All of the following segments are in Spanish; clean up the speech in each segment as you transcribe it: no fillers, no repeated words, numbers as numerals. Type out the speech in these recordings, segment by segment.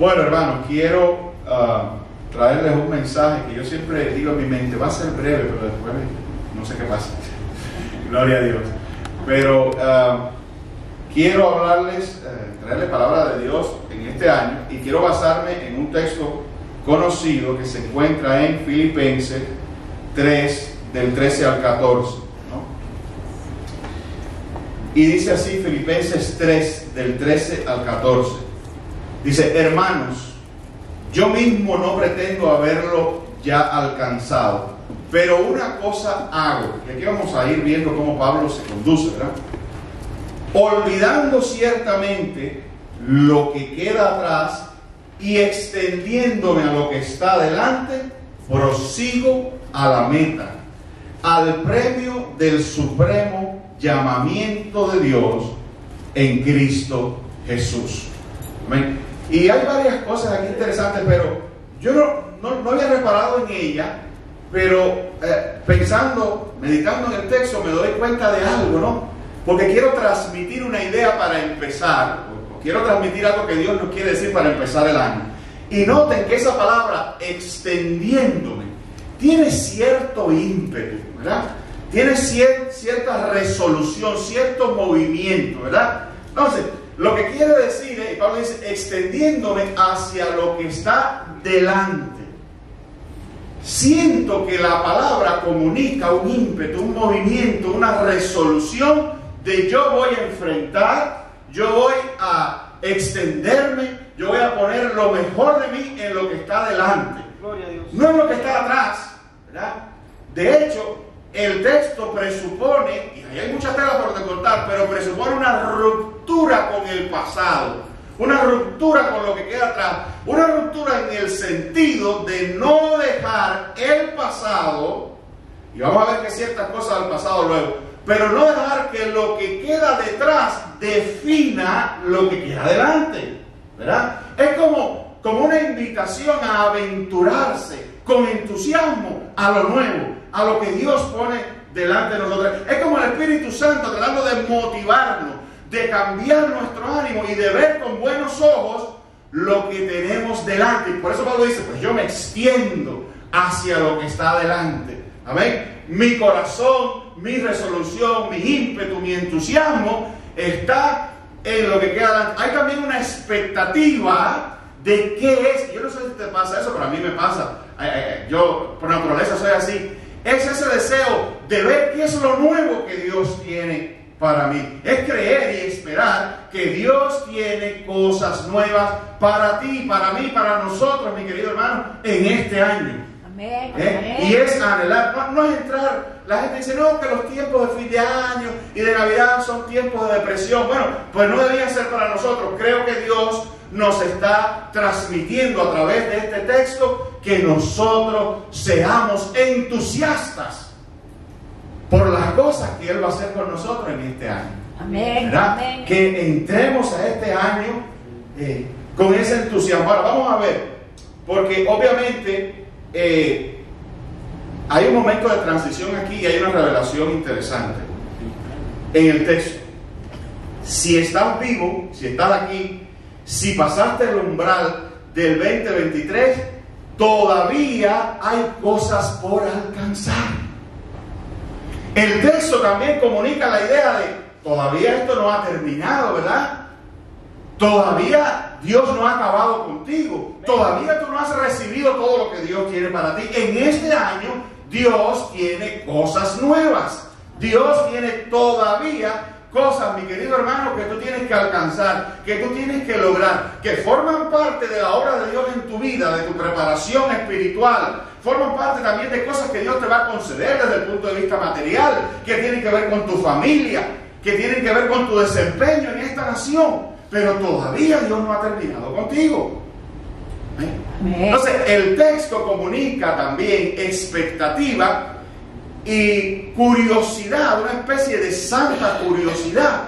Bueno, hermanos, quiero traerles un mensaje que yo siempre digo en mi mente, va a ser breve, pero después no sé qué pasa. Gloria a Dios. Pero quiero hablarles, traerles palabra de Dios en este año, y quiero basarme en un texto conocido que se encuentra en Filipenses 3, del 13 al 14, ¿no? Y dice así, Filipenses 3, del 13 al 14. Dice: hermanos, yo mismo no pretendo haberlo ya alcanzado, pero una cosa hago. Y aquí vamos a ir viendo cómo Pablo se conduce, ¿verdad? Olvidando ciertamente lo que queda atrás y extendiéndome a lo que está delante, prosigo a la meta, al premio del supremo llamamiento de Dios en Cristo Jesús. Amén. Y hay varias cosas aquí interesantes, pero yo no había reparado en ella, pero pensando, meditando en el texto, me doy cuenta de algo, ¿no? Porque quiero transmitir una idea para empezar, quiero transmitir algo que Dios nos quiere decir para empezar el año. Y noten que esa palabra, extendiéndome, tiene cierto ímpetu, ¿verdad? Tiene cierta resolución, cierto movimiento, ¿verdad? Entonces, lo que quiere decir, y Pablo dice, extendiéndome hacia lo que está delante. Siento que la palabra comunica un ímpetu, un movimiento, una resolución de yo voy a enfrentar, yo voy a extenderme, yo voy a poner lo mejor de mí en lo que está delante. Gloria a Dios. No en lo que está atrás, ¿verdad? De hecho, el texto presupone, y ahí hay mucha tela por cortar, pero presupone una ruptura con el pasado, una ruptura con lo que queda atrás, una ruptura en el sentido de no dejar el pasado, y vamos a ver que ciertas cosas del pasado luego, pero no dejar que lo que queda detrás defina lo que queda adelante, ¿verdad? Es como una invitación a aventurarse con entusiasmo a lo nuevo, a lo que Dios pone delante de nosotros. Es como el Espíritu Santo tratando de motivarnos, de cambiar nuestro ánimo y de ver con buenos ojos lo que tenemos delante. Y por eso Pablo dice, pues yo me extiendo hacia lo que está delante. Amén. Mi corazón, mi resolución, mi ímpetu, mi entusiasmo está en lo que queda delante. Hay también una expectativa de qué es. Yo no sé si te pasa eso, pero a mí me pasa. Yo por naturaleza soy así. Es ese deseo de ver qué es lo nuevo que Dios tiene para mí. Es creer y esperar que Dios tiene cosas nuevas para ti, para mí, para nosotros, mi querido hermano, en este año. Amén, amén. Y es anhelar, no es entrar. La gente dice, no, que los tiempos de fin de año y de Navidad son tiempos de depresión. Bueno, pues no debían ser para nosotros. Creo que Dios nos está transmitiendo a través de este texto que nosotros seamos entusiastas por las cosas que Él va a hacer con nosotros en este año. Amén, ¿verdad? amén. Que entremos a este año con ese entusiasmo. Ahora vamos a ver, porque obviamente hay un momento de transición aquí y hay una revelación interesante en el texto. Si estás vivo, si estás aquí, si pasaste el umbral del 2023, todavía hay cosas por alcanzar. El texto también comunica la idea de todavía esto no ha terminado, ¿verdad? Todavía Dios no ha acabado contigo. Todavía tú no has recibido todo lo que Dios tiene para ti. En este año Dios tiene cosas nuevas. Dios tiene todavía cosas, mi querido hermano, que tú tienes que alcanzar, que tú tienes que lograr, que forman parte de la obra de Dios en tu vida, de tu preparación espiritual. Forman parte también de cosas que Dios te va a conceder desde el punto de vista material, que tienen que ver con tu familia, que tienen que ver con tu desempeño en esta nación. Pero todavía Dios no ha terminado contigo. Entonces, el texto comunica también expectativa y curiosidad, una especie de santa curiosidad,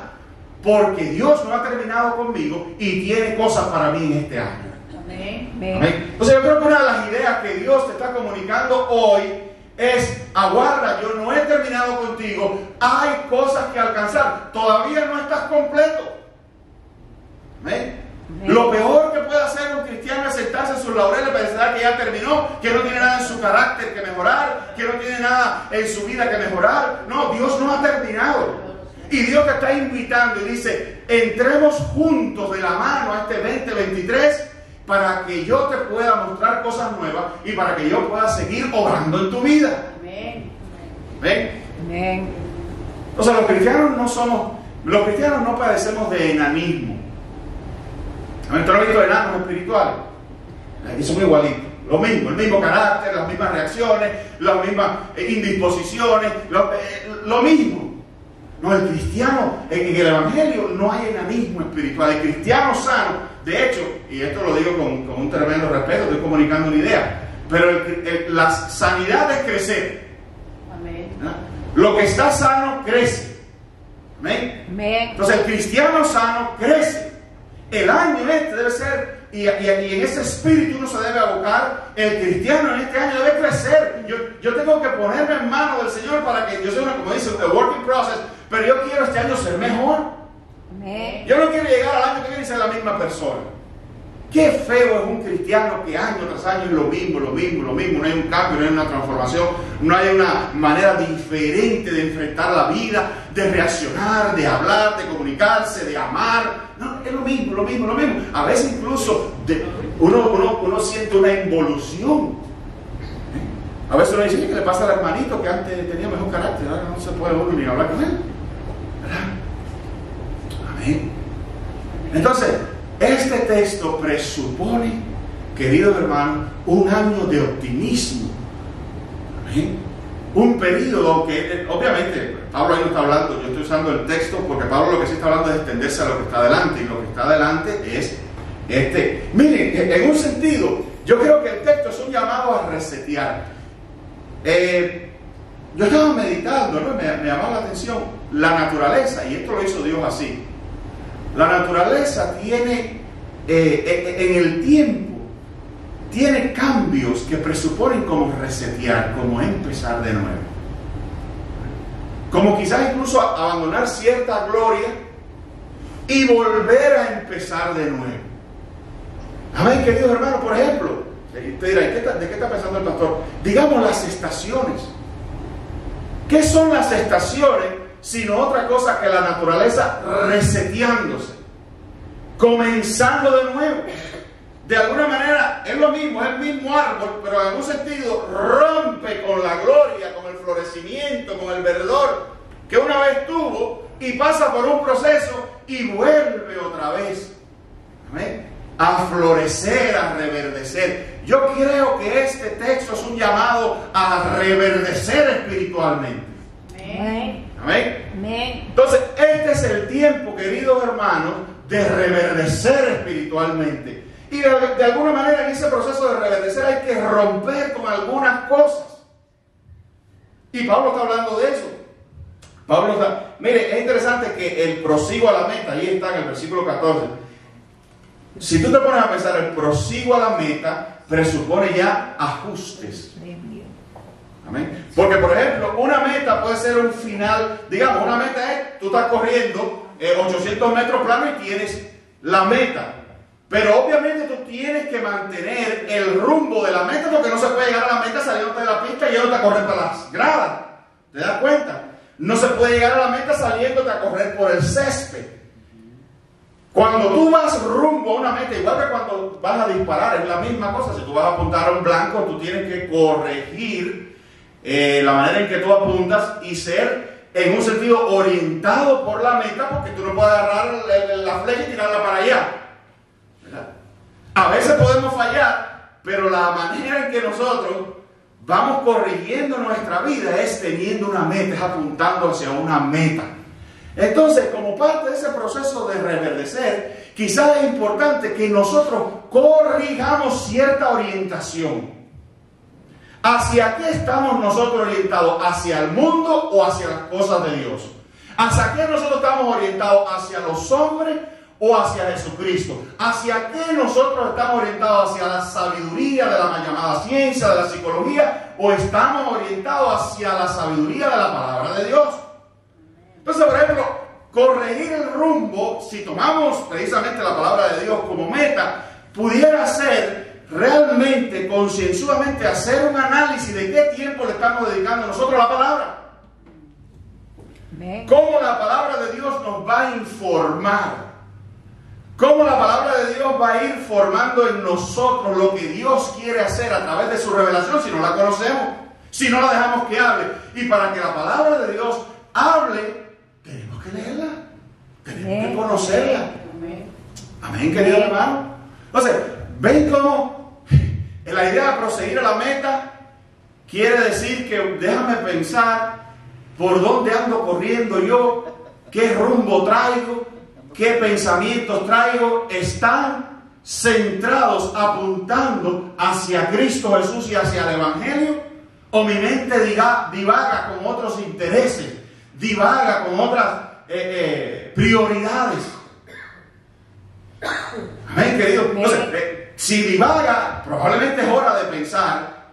porque Dios no ha terminado conmigo y tiene cosas para mí en este año. Amén. Amén. Entonces yo creo que una de las ideas que Dios te está comunicando hoy es: aguarda, yo no he terminado contigo, hay cosas que alcanzar, todavía no estás completo. Amén. Lo peor que puede hacer un cristiano sus laureles, pensará que ya terminó, que no tiene nada en su carácter que mejorar, que no tiene nada en su vida que mejorar. No, Dios no ha terminado. Y Dios te está invitando y dice, entremos juntos de la mano a este 2023 para que yo te pueda mostrar cosas nuevas y para que yo pueda seguir obrando en tu vida. Amén. ¿Ven? Amén. O sea, los cristianos no padecemos de enanismo. ¿Tú no has visto enanos espirituales? Aquí son igualitos. Lo mismo, el mismo carácter, las mismas reacciones, las mismas indisposiciones, lo mismo. No, el cristiano, en el Evangelio no hay enanismo espiritual. El cristiano sano, de hecho, y esto lo digo con un tremendo respeto, estoy comunicando una idea, pero la sanidad es crecer. Amén. Lo que está sano crece. Amén. Amén. Entonces el cristiano sano crece. El año debe ser, y en ese espíritu uno se debe abocar. El cristiano en este año debe crecer. Yo tengo que ponerme en manos del Señor para que yo sea como dice, a work in process, pero yo quiero este año ser mejor. Amén. Yo no quiero llegar al año que viene y ser la misma persona. Qué feo es un cristiano que año tras año es lo mismo, no hay un cambio, no hay una transformación, no hay una manera diferente de enfrentar la vida, de reaccionar, de hablar, de comunicarse, de amar. No, es lo mismo. A veces incluso uno siente una involución. A veces uno dice, ¿qué le pasa al hermanito que antes tenía mejor carácter? Ahora no se puede uno ni hablar con él. ¿Verdad? Amén. Entonces, este texto presupone, queridos hermanos, un año de optimismo. ¿Amén? Un periodo que, obviamente, Pablo ahí no está hablando, yo estoy usando el texto porque Pablo lo que sí está hablando es extenderse a lo que está adelante, y lo que está adelante es este. Miren, en un sentido, yo creo que el texto es un llamado a resetear. Yo estaba meditando, ¿no? Me llamaba la atención la naturaleza, y esto lo hizo Dios así. La naturaleza tiene, en el tiempo, tiene cambios que presuponen como resetear, como empezar de nuevo. Como quizás incluso abandonar cierta gloria y volver a empezar de nuevo. Amén, queridos hermanos. Por ejemplo, usted dirá, ¿de qué está pensando el pastor? Digamos las estaciones. ¿Qué son las estaciones sino otra cosa que la naturaleza reseteándose, comenzando de nuevo? De alguna manera es lo mismo, es el mismo árbol, pero en algún sentido rompe con la gloria, con el florecimiento, con el verdor que una vez tuvo, y pasa por un proceso y vuelve otra vez, ¿amén?, a florecer, a reverdecer. Yo creo que este texto es un llamado a reverdecer espiritualmente. Amén. Amén. Amén. Entonces, este es el tiempo, queridos hermanos, de reverdecer espiritualmente. Y de alguna manera en ese proceso de reverdecer hay que romper con algunas cosas. Y Pablo está hablando de eso. Mire, es interesante que el prosigo a la meta, ahí está en el versículo 14. Si tú te pones a pensar, el prosigo a la meta presupone ya ajustes. Amén. Porque, por ejemplo, una meta puede ser un final. Digamos, una meta es, tú estás corriendo 800 metros plano y tienes la meta. Pero obviamente tú tienes que mantener el rumbo de la meta, porque no se puede llegar a la meta saliendo de la pista y yéndote a correr por las gradas. ¿Te das cuenta? No se puede llegar a la meta saliéndote a correr por el césped. Cuando tú vas rumbo a una meta, igual que cuando vas a disparar, es la misma cosa. Si tú vas a apuntar a un blanco, tú tienes que corregir la manera en que tú apuntas y ser, en un sentido, orientado por la meta, porque tú no puedes agarrar la flecha y tirarla para allá. ¿Verdad? A veces podemos fallar, pero la manera en que nosotros vamos corrigiendo nuestra vida es teniendo una meta, es apuntando hacia una meta. Entonces, como parte de ese proceso de reverdecer, quizás es importante que nosotros corrijamos cierta orientación. ¿Hacia qué estamos nosotros orientados? ¿Hacia el mundo o hacia las cosas de Dios? ¿Hacia qué nosotros estamos orientados? ¿Hacia los hombres o hacia Jesucristo? ¿Hacia qué nosotros estamos orientados? ¿Hacia la sabiduría de la mal llamada ciencia, de la psicología? ¿O estamos orientados hacia la sabiduría de la palabra de Dios? Entonces, por ejemplo, corregir el rumbo, si tomamos precisamente la palabra de Dios como meta, pudiera ser realmente, concienzudamente, hacer un análisis de qué tiempo le estamos dedicando nosotros a la palabra. Cómo la palabra de Dios nos va a informar. Cómo la palabra de Dios va a ir formando en nosotros lo que Dios quiere hacer a través de su revelación si no la conocemos, si no la dejamos que hable. Y para que la palabra de Dios hable, tenemos que leerla, tenemos que conocerla. Amén, querido hermano. Entonces, ¿ven cómo la idea de proseguir a la meta quiere decir que déjame pensar por dónde ando corriendo yo, qué rumbo traigo, qué pensamientos traigo? Están centrados, apuntando hacia Cristo Jesús y hacia el Evangelio, o mi mente divaga con otros intereses, divaga con otras prioridades. Amén, querido. Entonces, si divaga, probablemente es hora de pensar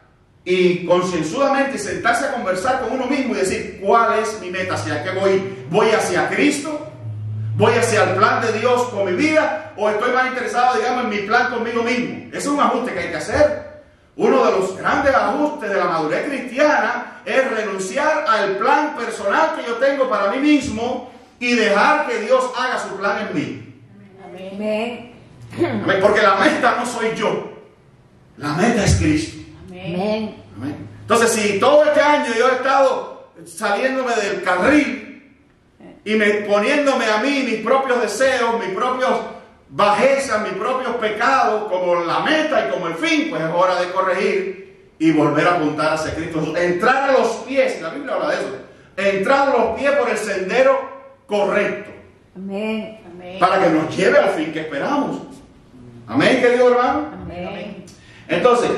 y concienzudamente sentarse a conversar con uno mismo y decir, ¿cuál es mi meta? ¿Hacia qué voy? ¿Voy hacia Cristo? ¿Voy hacia el plan de Dios con mi vida? ¿O estoy más interesado, digamos, en mi plan conmigo mismo? Ese es un ajuste que hay que hacer. Uno de los grandes ajustes de la madurez cristiana es renunciar al plan personal que yo tengo para mí mismo y dejar que Dios haga su plan en mí. Amén. Amén. Porque la meta no soy yo. La meta es Cristo. Amén. Amén. Entonces, si todo este año yo he estado saliéndome del carril y poniéndome a mí mis propios deseos, mis propios bajezas, mis propios pecados como la meta y como el fin, pues es hora de corregir y volver a apuntar hacia Cristo. Entrar a los pies, la Biblia habla de eso, entrar a los pies por el sendero correcto. Amén. Para que nos lleve al fin que esperamos. Amén, querido hermano. Amén. Entonces,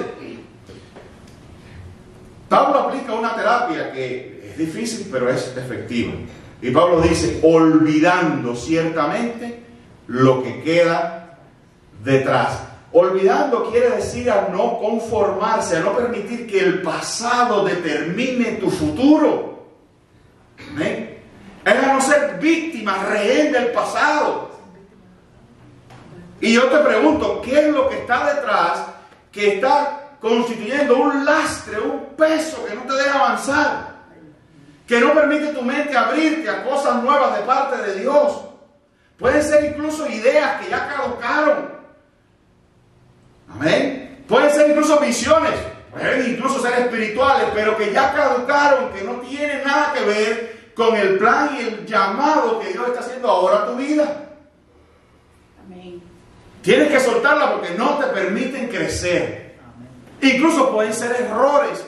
Pablo aplica una terapia que es difícil, pero es efectiva. Y Pablo dice, olvidando ciertamente lo que queda detrás. Olvidando quiere decir a no conformarse, a no permitir que el pasado determine tu futuro. ¿Amén? Es a no ser víctima, rehén del pasado. Y yo te pregunto, ¿qué es lo que está detrás que está constituyendo un lastre, un peso que no te deja avanzar? Que no permite tu mente abrirte a cosas nuevas de parte de Dios. Pueden ser incluso ideas que ya caducaron. Amén. Pueden ser incluso visiones, pueden incluso ser espirituales, pero que ya caducaron, que no tienen nada que ver con el plan y el llamado que Dios está haciendo ahora a tu vida. Amén. Tienes que soltarla porque no te permiten crecer. Amén. Incluso pueden ser errores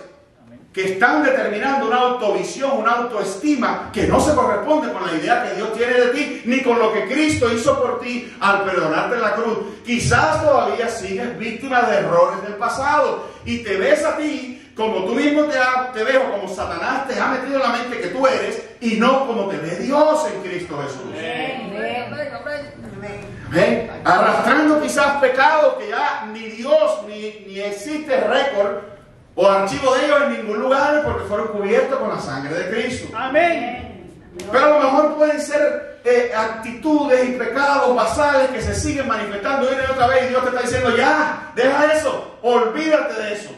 que están determinando una autovisión, una autoestima que no se corresponde con la idea que Dios tiene de ti, ni con lo que Cristo hizo por ti al perdonarte en la cruz. Quizás todavía sigues víctima de errores del pasado y te ves a ti como tú mismo te ves, o como Satanás te ha metido en la mente que tú eres, y no como te ve Dios en Cristo Jesús. Amén. Arrastrando quizás pecados que ya ni Dios ni existe récord o archivo de ellos en ningún lugar, porque fueron cubiertos con la sangre de Cristo. Amén. Pero a lo mejor pueden ser actitudes y pecados basales que se siguen manifestando una y otra vez, y Dios te está diciendo, ya, deja eso, olvídate de eso.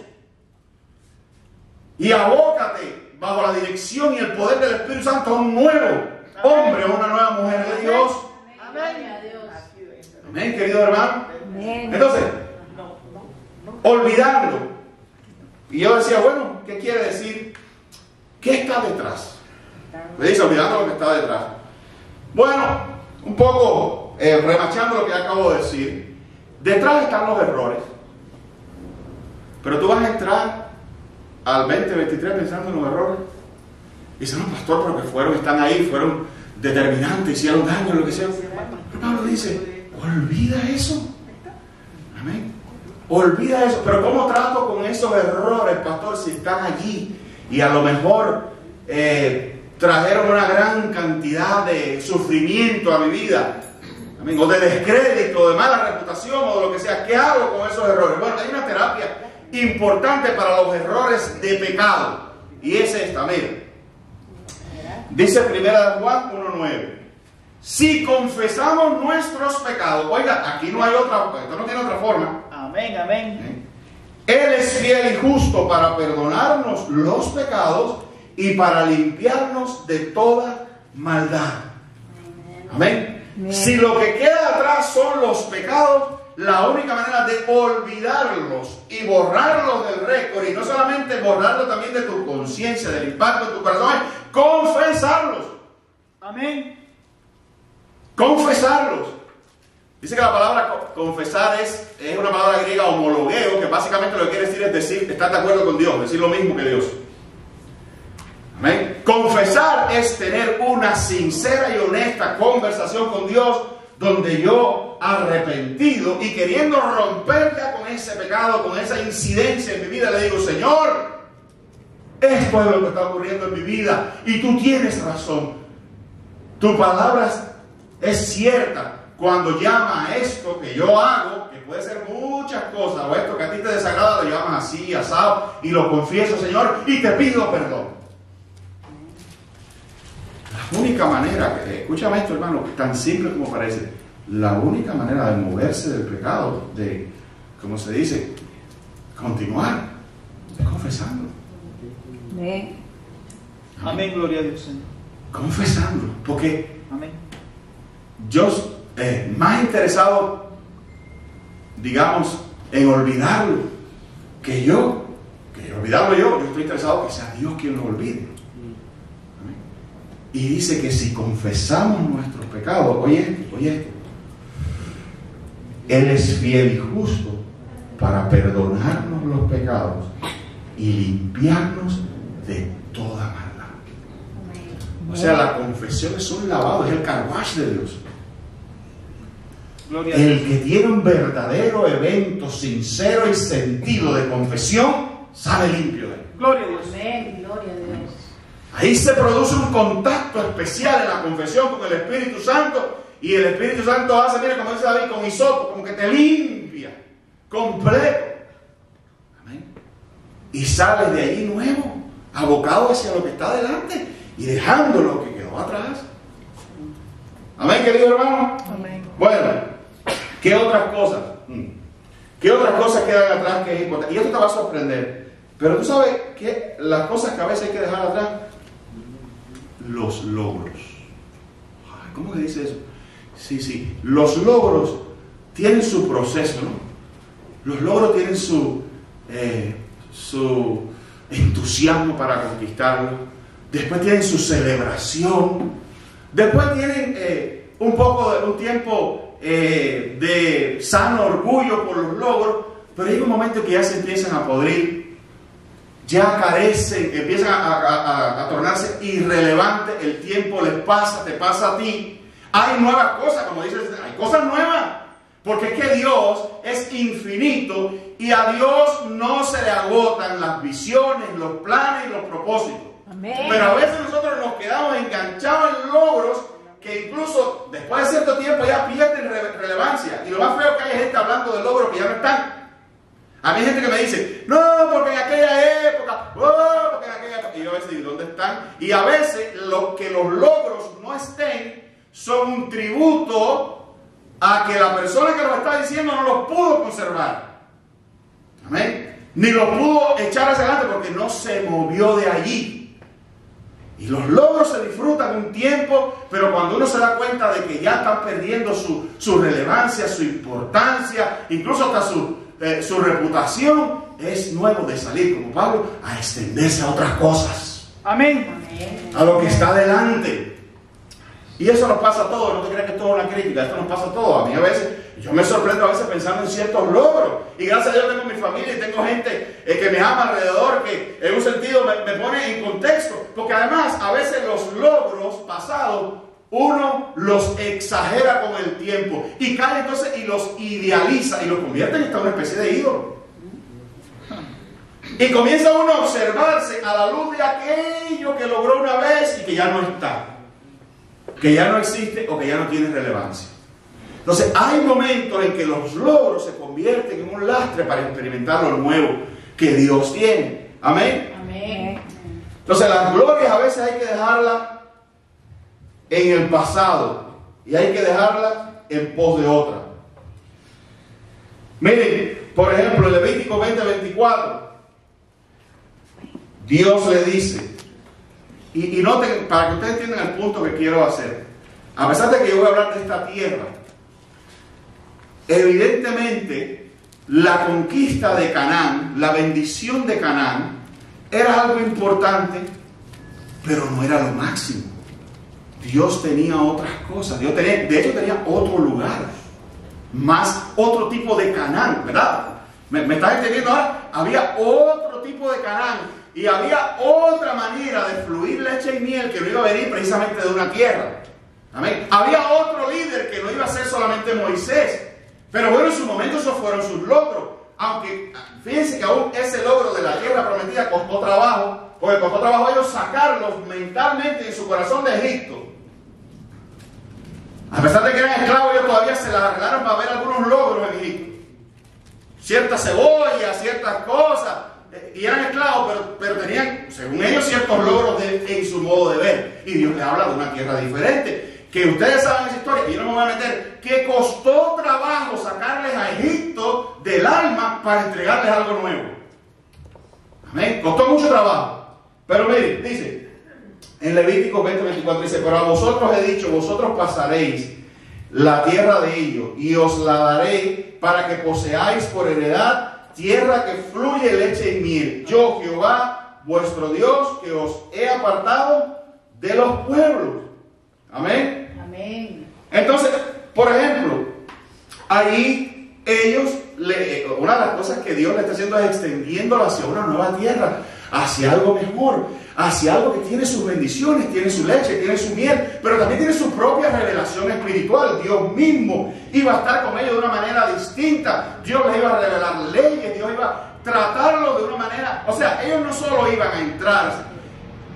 Y abócate bajo la dirección y el poder del Espíritu Santo a un nuevo hombre o una nueva mujer de Dios. Amén. Amén, querido hermano. Amén. Entonces, olvidando. Y yo decía, bueno, ¿qué quiere decir? ¿Qué está detrás? Me dice, olvidando lo que está detrás. Bueno, un poco remachando lo que acabo de decir. Detrás están los errores. Pero tú vas a entrar al 2023 pensando en los errores. Y dicen, no, pastor, pero que están ahí, fueron determinantes, hicieron daño, lo que sea. Pero Pablo dice, olvida eso. Amén. Olvida eso. Pero ¿cómo trato con esos errores, pastor, si están allí? Y a lo mejor trajeron una gran cantidad de sufrimiento a mi vida. Amén. O de descrédito, de mala reputación, o de lo que sea. ¿Qué hago con esos errores? Bueno, hay una terapia importante para los errores de pecado. Y es esta, mira. Dice 1 Juan 1:9. Si confesamos nuestros pecados, oiga, aquí no hay otra, esto no tiene otra forma. Amén, amén. Él es fiel y justo para perdonarnos los pecados y para limpiarnos de toda maldad. Amén. Si lo que queda atrás son los pecados, la única manera de olvidarlos y borrarlos del récord, y no solamente borrarlos también de tu conciencia, del impacto en tu corazón, es confesarlos. Amén. Confesarlos. Dice que la palabra confesar es una palabra griega homologueo, que básicamente lo que quiere decir es decir, estar de acuerdo con Dios, decir lo mismo que Dios. Amén. Confesar es tener una sincera y honesta conversación con Dios, donde yo, arrepentido y queriendo romper ya con ese pecado, con esa incidencia en mi vida, le digo: Señor, esto es lo que está ocurriendo en mi vida y tú tienes razón. Tu palabra es cierta cuando llama a esto que yo hago, que puede ser muchas cosas, o esto que a ti te desagrada, lo llamas así, asado, y lo confieso, Señor, y te pido perdón. La única manera, escúchame esto, hermano, tan simple como parece, la única manera de moverse del pecado, de, ¿cómo se dice?, continuar, es confesando. Amén. Amén, gloria a Dios, Señor. Confesando, porque Amén. yo más interesado, digamos, en olvidarlo que olvidarlo yo estoy interesado que sea Dios quien lo olvide. Amén. Y dice que si confesamos nuestros pecados, oye esto, Él es fiel y justo para perdonarnos los pecados y limpiarnos de toda maldad. O sea, la confesión es un lavado, es el car wash de Dios. Gloria a Dios. El que tiene un verdadero evento sincero y sentido de confesión sale limpio de él. Gloria a Dios. Amén. Gloria a Dios. Ahí se produce un contacto especial en la confesión con el Espíritu Santo, y el Espíritu Santo hace, mira, como dice David, con hisopo, como que te limpia completo. Amén. Y sales de ahí nuevo, abocado hacia lo que está delante y dejando lo que quedó atrás. Amén, querido hermano. Amén. Bueno, ¿qué otras cosas? ¿Qué otras cosas quedan atrás que es importante? Y esto te va a sorprender. Pero tú sabes que las cosas que a veces hay que dejar atrás, los logros. Ay, ¿cómo que dice eso? Sí. Los logros tienen su proceso, ¿no? Los logros tienen su entusiasmo para conquistarlo. Después tienen su celebración. Después tienen un tiempo de sano orgullo por los logros. Pero hay un momento que ya se empiezan a podrir. Ya carecen, empiezan a tornarse irrelevantes, el tiempo les pasa, te pasa a ti. Hay nuevas cosas, como dices, hay cosas nuevas, porque es que Dios es infinito y a Dios no se le agotan las visiones, los planes y los propósitos. Amén. Pero a veces nosotros nos quedamos enganchados en logros que incluso después de cierto tiempo ya pierden relevancia. Y lo más feo que hay es gente hablando de logros que ya no están. A mí hay gente que me dice: no, porque en aquella época, porque en aquella época. Y yo a veces digo: ¿dónde están? Y a veces que los logros no estén son un tributo a que la persona que lo está diciendo no los pudo conservar. Amén. Ni los pudo echar hacia adelante porque no se movió de allí. Y los logros se disfrutan un tiempo, pero cuando uno se da cuenta de que ya están perdiendo su relevancia, su importancia, incluso hasta su reputación, es nuevo de salir, como Pablo, a extenderse a otras cosas. Amén. Amén. A lo que está delante. Y eso nos pasa a todos, no te creas que es toda una crítica, esto nos pasa a todos. A mí a veces, yo me sorprendo a veces pensando en ciertos logros. Y gracias a Dios tengo mi familia y tengo gente que me ama alrededor, que en un sentido me pone en contexto. Porque además, a veces los logros pasados, uno los exagera con el tiempo. Y cae entonces y los idealiza y los convierte en esta una especie de ídolo. Y comienza uno a observarse a la luz de aquello que logró una vez y que ya no está, que ya no existe o que ya no tiene relevancia. Entonces hay momentos en que los logros se convierten en un lastre para experimentar lo nuevo que Dios tiene. Amén. Amén. Entonces las glorias a veces hay que dejarlas en el pasado y hay que dejarlas en pos de otra. Miren, Por ejemplo, en Levítico 20:24, Dios le dice, y noten, para que ustedes entiendan el punto que quiero hacer, a pesar de que yo voy a hablar de esta tierra, evidentemente la conquista de Canaán, la bendición de Canaán, era algo importante, pero no era lo máximo. Dios tenía otras cosas, Dios tenía, de hecho tenía otro lugar, más otro tipo de Canaán, ¿verdad? ¿Me estás entendiendo ahora? Había otro tipo de Canaán y había otra manera de fluir leche y miel que no iba a venir precisamente de una tierra. Amén. Había otro líder que no iba a ser solamente Moisés, pero bueno, en su momento esos fueron sus logros. Aunque fíjense que aún ese logro de la tierra prometida costó trabajo, porque costó trabajo a ellos sacarlos mentalmente en su corazón de Egipto. A pesar de que eran esclavos, ellos todavía se las arreglaron para ver algunos logros en Egipto. Ciertas cebollas, ciertas cosas, y eran esclavos, pero tenían, según ellos, ciertos logros en su modo de ver. Y Dios les habla de una tierra diferente, que ustedes saben esa historia, y yo no me voy a meter, que costó trabajo sacarles a Egipto del alma para entregarles algo nuevo. Amén. Costó mucho trabajo. Pero miren, dice, en Levítico 20:24 dice, pero a vosotros he dicho, vosotros pasaréis la tierra de ellos y os la daré para que poseáis por heredad tierra que fluye leche y miel. Yo, Jehová, vuestro Dios, que os he apartado de los pueblos. Amén. Amén. Entonces, por ejemplo, ahí ellos, una de las cosas que Dios le está haciendo es extendiéndolo hacia una nueva tierra, hacia algo mejor, hacia algo que tiene sus bendiciones, tiene su leche, tiene su miel, pero también tiene su propia revelación espiritual. Dios mismo iba a estar con ellos de una manera distinta. Dios les iba a revelar leyes, Dios iba a tratarlos de una manera, o sea, ellos no solo iban a entrar,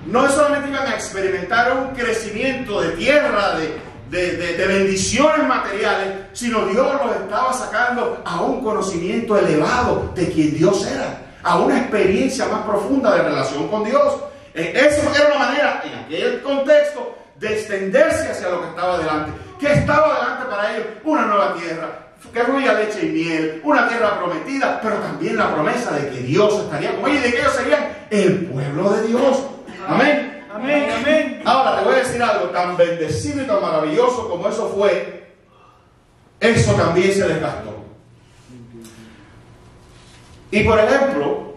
no solamente iban a experimentar un crecimiento de tierra, de bendiciones materiales, sino Dios los estaba sacando a un conocimiento elevado de quien Dios era, a una experiencia más profunda de relación con Dios. Eso era una manera, en aquel contexto, de extenderse hacia lo que estaba delante. ¿Qué estaba delante para ellos? Una nueva tierra, que fluía leche y miel, una tierra prometida, pero también la promesa de que Dios estaría con ellos y de que ellos serían el pueblo de Dios. Amén. Amén, amén. Ahora te voy a decir algo, tan bendecido y tan maravilloso como eso fue, eso también se desgastó. Y por ejemplo,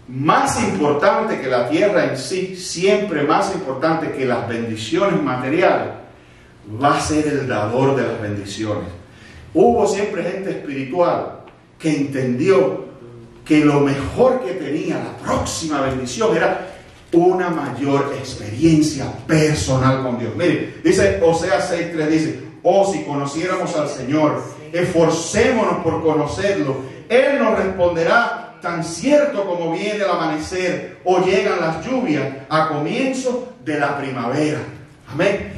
más importante que la tierra en sí, siempre más importante que las bendiciones materiales, va a ser el dador de las bendiciones. Hubo siempre gente espiritual que entendió que lo mejor que tenía la próxima bendición era una mayor experiencia personal con Dios. Mire, dice Oseas 6:3, dice, oh, si conociéramos al Señor, esforcémonos por conocerlo. Él nos responderá tan cierto como viene el amanecer o llegan las lluvias a comienzo de la primavera. Amén.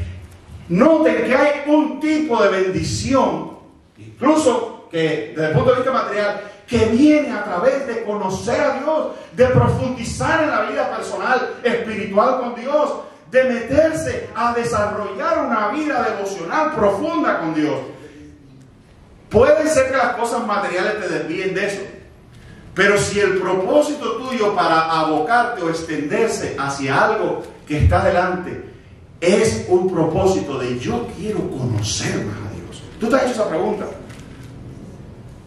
Noten que hay un tipo de bendición, incluso que desde el punto de vista material, que viene a través de conocer a Dios, de profundizar en la vida personal, espiritual con Dios, de meterse a desarrollar una vida devocional profunda con Dios. Puede ser que las cosas materiales te desvíen de eso, pero si el propósito tuyo para abocarte o extenderse hacia algo que está delante es un propósito de yo quiero conocer más a Dios. ¿Tú te has hecho esa pregunta?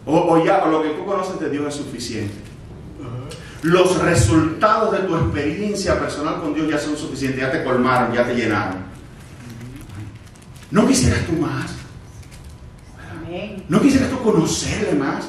O lo que tú conoces de Dios es suficiente. Los resultados de tu experiencia personal con Dios ya son suficientes, ya te colmaron, ya te llenaron. ¿No quisieras tú más? ¿No quisieras tú conocerle más?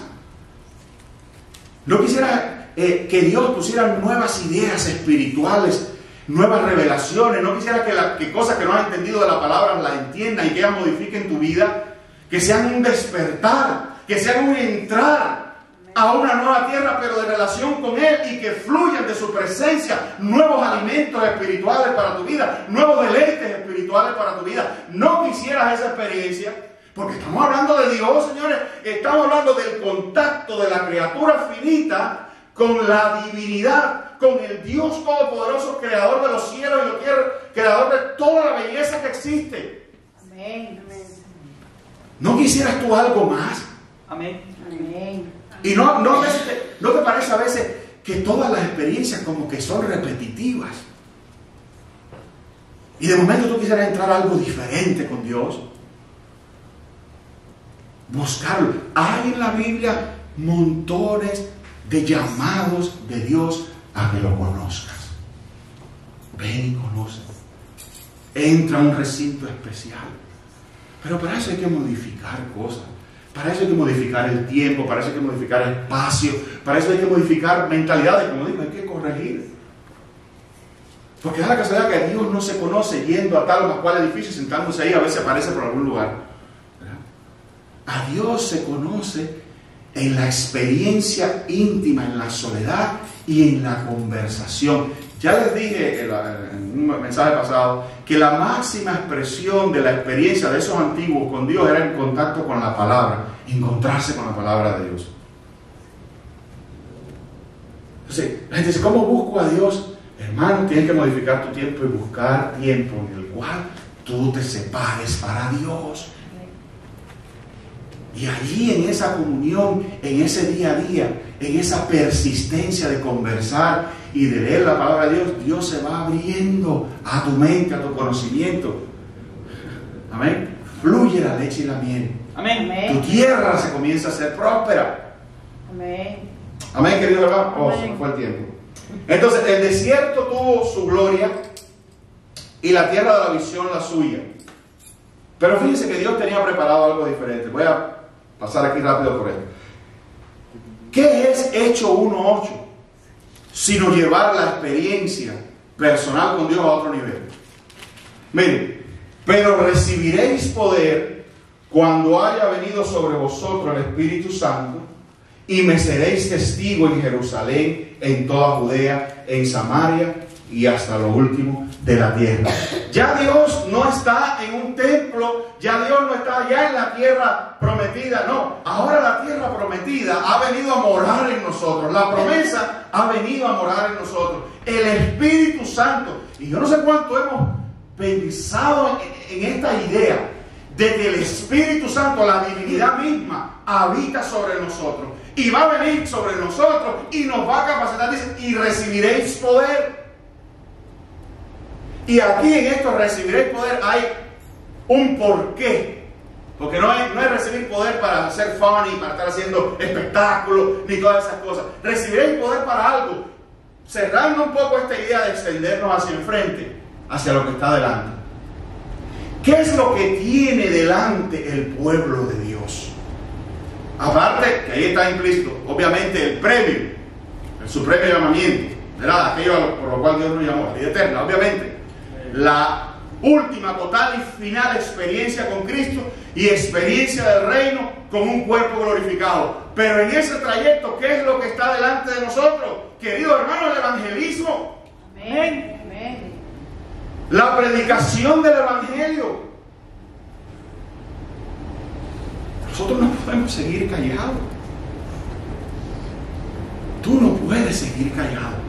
¿No quisieras que Dios pusiera nuevas ideas espirituales, nuevas revelaciones? ¿No quisieras que cosas que no has entendido de la palabra las entiendas y que ellas modifiquen tu vida? Que sean un despertar, que sean un entrar a una nueva tierra, pero de relación con Él, y que fluyan de su presencia nuevos alimentos espirituales para tu vida, nuevos deleites espirituales para tu vida. ¿No quisieras esa experiencia? Porque estamos hablando de Dios, señores. Estamos hablando del contacto de la criatura finita con la divinidad, con el Dios todopoderoso, creador de los cielos y la tierra, creador de toda la belleza que existe. Amén. ¿No quisieras tú algo más? Amén. Amén. Y no te parece a veces que todas las experiencias como que son repetitivas. Y de momento tú quisieras entrar a algo diferente con Dios. Buscarlo. Hay en la Biblia montones de llamados de Dios a que lo conozcas. Ven y conoce. Entra a un recinto especial. Pero para eso hay que modificar cosas. Para eso hay que modificar el tiempo, para eso hay que modificar el espacio, para eso hay que modificar mentalidades, como digo, hay que corregir. Porque da la casualidad que Dios no se conoce yendo a tal o cual edificio, sentándose ahí, a veces aparece por algún lugar. ¿Verdad? A Dios se conoce en la experiencia íntima, en la soledad y en la conversación. Ya les dije en un mensaje pasado que la máxima expresión de la experiencia de esos antiguos con Dios era en contacto con la palabra, encontrarse con la palabra de Dios. Entonces, la gente dice, ¿cómo busco a Dios? Hermano, tienes que modificar tu tiempo y buscar tiempo en el cual tú te separes para Dios. Y allí en esa comunión, en ese día a día, en esa persistencia de conversar y de leer la palabra de Dios, Dios se va abriendo a tu mente, a tu conocimiento. Amén. Fluye la leche y la miel. Amén. Tu tierra se comienza a ser próspera. Amén. Amén, querido hermano. Oh, se fue el tiempo. Entonces, el desierto tuvo su gloria y la tierra de la visión la suya. Pero fíjense que Dios tenía preparado algo diferente. Voy a pasar aquí rápido por esto. ¿Qué es Hechos 1:8? Sino llevar la experiencia personal con Dios a otro nivel. Miren, pero recibiréis poder cuando haya venido sobre vosotros el Espíritu Santo, y me seréis testigo en Jerusalén, en toda Judea, en Samaria y hasta lo último de la tierra. Ya Dios no está en un templo, ya Dios no está ya en la tierra prometida, no. Ahora la tierra prometida ha venido a morar en nosotros. La promesa ha venido a morar en nosotros. El Espíritu Santo. Y yo no sé cuánto hemos pensado en esta idea de que el Espíritu Santo, la divinidad misma, habita sobre nosotros. Y va a venir sobre nosotros y nos va a capacitar, dice, y recibiréis poder. Y aquí en esto recibiréis poder hay un porqué. Porque no es recibir poder para hacer funny, para estar haciendo espectáculos, ni todas esas cosas. Recibiréis poder para algo. Cerrando un poco esta idea de extendernos hacia enfrente, hacia lo que está delante. ¿Qué es lo que tiene delante el pueblo de Dios? Aparte, que ahí está implícito, obviamente, el premio, el supremo llamamiento, ¿verdad? Aquello por lo cual Dios nos llamó, la vida eterna, obviamente. La última, total y final experiencia con Cristo y experiencia del reino con un cuerpo glorificado. Pero en ese trayecto, ¿qué es lo que está delante de nosotros? Querido hermano, el evangelismo. Amén. Amén. La predicación del evangelio. Nosotros no podemos seguir callados. Tú no puedes seguir callado.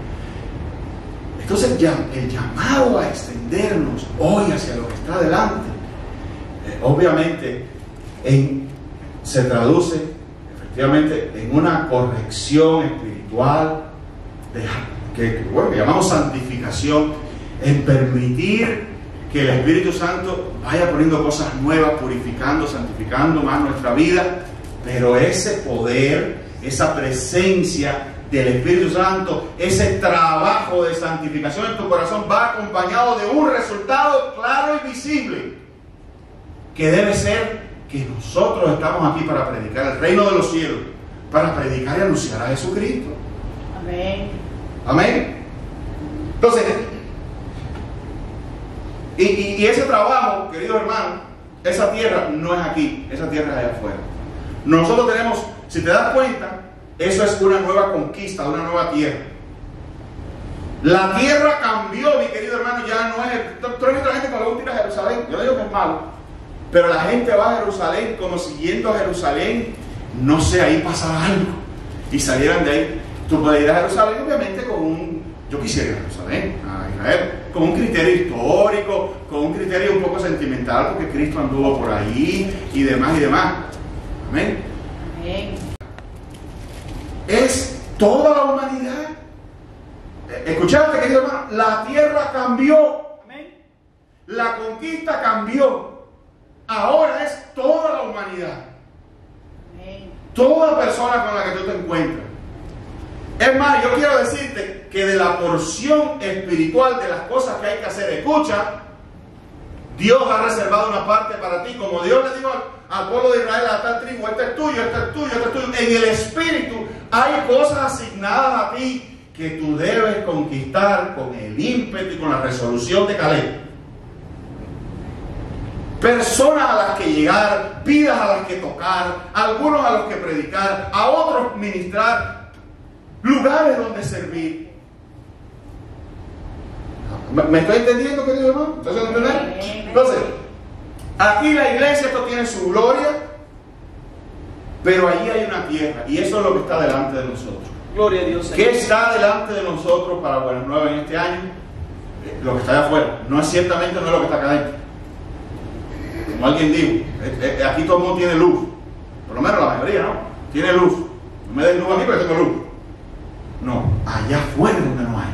Entonces el llamado a extendernos hoy hacia lo que está delante, obviamente se traduce efectivamente en una corrección espiritual, que llamamos santificación, en permitir que el Espíritu Santo vaya poniendo cosas nuevas, purificando, santificando más nuestra vida, pero ese poder, esa presencia del Espíritu Santo, ese trabajo de santificación en tu corazón va acompañado de un resultado claro y visible, que debe ser que nosotros estamos aquí para predicar el reino de los cielos, para predicar y anunciar a Jesucristo. Amén. Amén. Entonces, y ese trabajo, queridos hermanos, esa tierra no es aquí, esa tierra es allá afuera. Nosotros tenemos, si te das cuenta, eso es una nueva conquista, una nueva tierra. La tierra cambió, mi querido hermano, ya no es... Tú has visto a la gente cuando le gusta ir a Jerusalén, yo no digo que es malo, pero la gente va a Jerusalén como si yendo a Jerusalén, no sé, ahí pasaba algo, y salieran de ahí. Tú puedes ir a Jerusalén, obviamente, con un... Yo quisiera ir a Jerusalén, a Israel, con un criterio histórico, con un criterio un poco sentimental, porque Cristo anduvo por ahí, y demás, y demás. Amén. Amén. es toda la humanidad. Escuchaste, querido hermano, la tierra cambió. Amén. La conquista cambió. Ahora es toda la humanidad. Amén. Toda persona con la que tú te encuentras. Es más, yo quiero decirte que de la porción espiritual de las cosas que hay que hacer, escucha, Dios ha reservado una parte para ti. Como Dios le dijo al pueblo de Israel, a tal tribu, este es tuyo, este es tuyo, este es tuyo. En el espíritu hay cosas asignadas a ti que tú debes conquistar con el ímpetu y con la resolución de Caleb. Personas a las que llegar, vidas a las que tocar, algunos a los que predicar, a otros ministrar, lugares donde servir. ¿Me estoy entendiendo, querido hermano? ¿Estás entendiendo? Entonces, aquí la iglesia, esto tiene su gloria, pero allí hay una tierra, y eso es lo que está delante de nosotros. Gloria a Dios. ¿Qué está delante de nosotros para Buenas Nuevas en este año? Lo que está allá afuera. No es ciertamente, no es lo que está acá adentro. Como alguien dijo, aquí todo el mundo tiene luz. Por lo menos la mayoría, ¿no? Tiene luz. No me des luz a mí, pero tengo luz. No, allá afuera es donde no hay.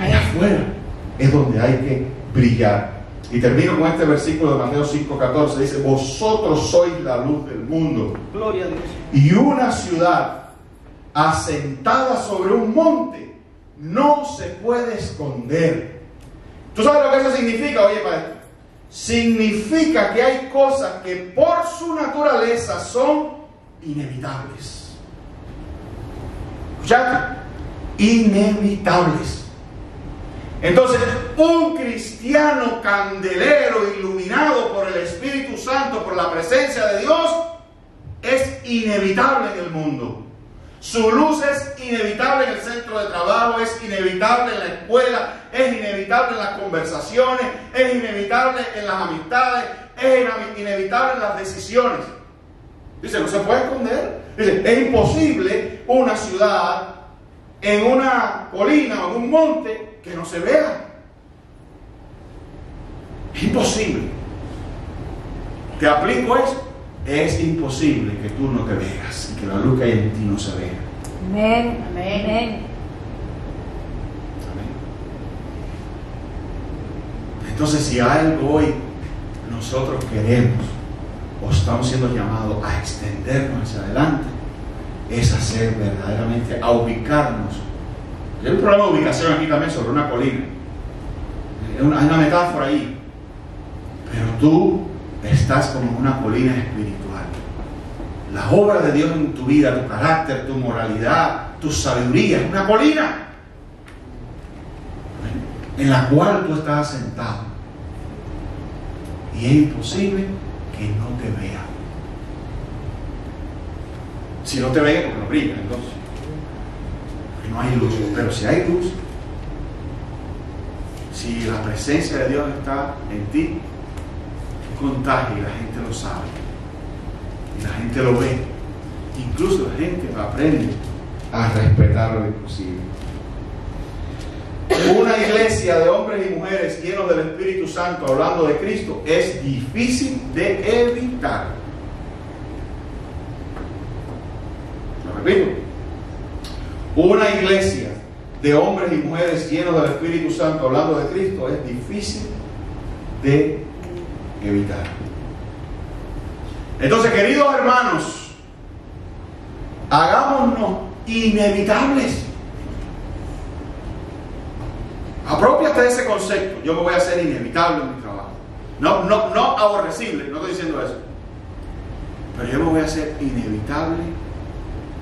Allá afuera es donde hay que brillar. Y termino con este versículo de Mateo 5:14. Dice, vosotros sois la luz del mundo. Gloria a Dios. Y una ciudad asentada sobre un monte no se puede esconder. ¿Tú sabes lo que eso significa? Oye, padre, significa que hay cosas que por su naturaleza son inevitables. ¿Escuchaste? Inevitables. Entonces, un cristiano candelero, iluminado por el Espíritu Santo, por la presencia de Dios, es inevitable en el mundo. Su luz es inevitable en el centro de trabajo, es inevitable en la escuela, es inevitable en las conversaciones, es inevitable en las amistades, es inevitable en las decisiones. Dice, no se puede esconder. Dice, es imposible una ciudad en una colina o en un monte que no se vea. Es imposible. Te aplico esto. Es imposible que tú no te veas y que la luz que hay en ti no se vea. Amén. Amén. Amén. Entonces, si algo hoy nosotros queremos o estamos siendo llamados a extendernos hacia adelante, es hacer verdaderamente, a ubicarnos. Hay un problema de ubicación aquí también sobre una colina. Hay una metáfora ahí. Pero tú estás como en una colina espiritual. La obra de Dios en tu vida, tu carácter, tu moralidad, tu sabiduría, es una colina en la cual tú estás sentado. Y es imposible que no te vea. Si no te ve, porque no brilla, entonces. Porque no hay luz. Pero si hay luz, si la presencia de Dios está en ti, contagia y la gente lo sabe. Y la gente lo ve. Incluso la gente aprende a respetar lo imposible. Una iglesia de hombres y mujeres llenos del Espíritu Santo hablando de Cristo es difícil de evitar. Lo repito. Una iglesia de hombres y mujeres llenos del Espíritu Santo hablando de Cristo es difícil de evitar. Entonces, queridos hermanos, hagámonos inevitables. Apropiate de ese concepto. Yo me voy a hacer inevitable en mi trabajo. No aborrecible, no estoy diciendo eso. Pero yo me voy a hacer inevitable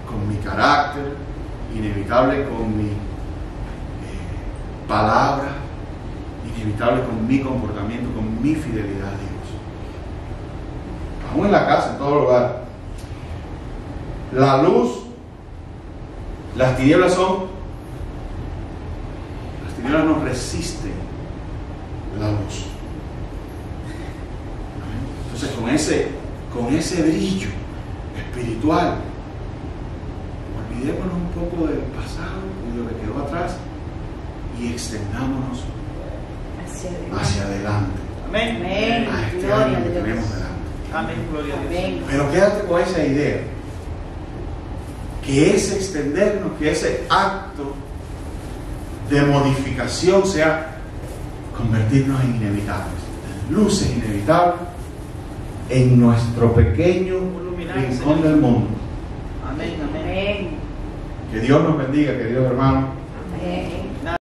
con mi carácter, inevitable con mi palabra, inevitable con mi comportamiento, con mi fidelidad a Dios. Aún en la casa, en todo lugar. La luz, las tinieblas no resisten la luz. Entonces, con ese brillo espiritual, olvidémonos un poco del pasado y de lo que quedó atrás y extendámonos hacia adelante. Amén. Amén. A este Gloria año a que Dios. tenemos delante. Amén. Gloria a Dios. Amén. Pero quédate con esa idea que ese extendernos, que ese acto de modificación sea convertirnos en inevitables, en luces inevitables en nuestro pequeño rincón del mundo. Amén, amén. Amén. Que Dios nos bendiga, queridos hermanos. Amén.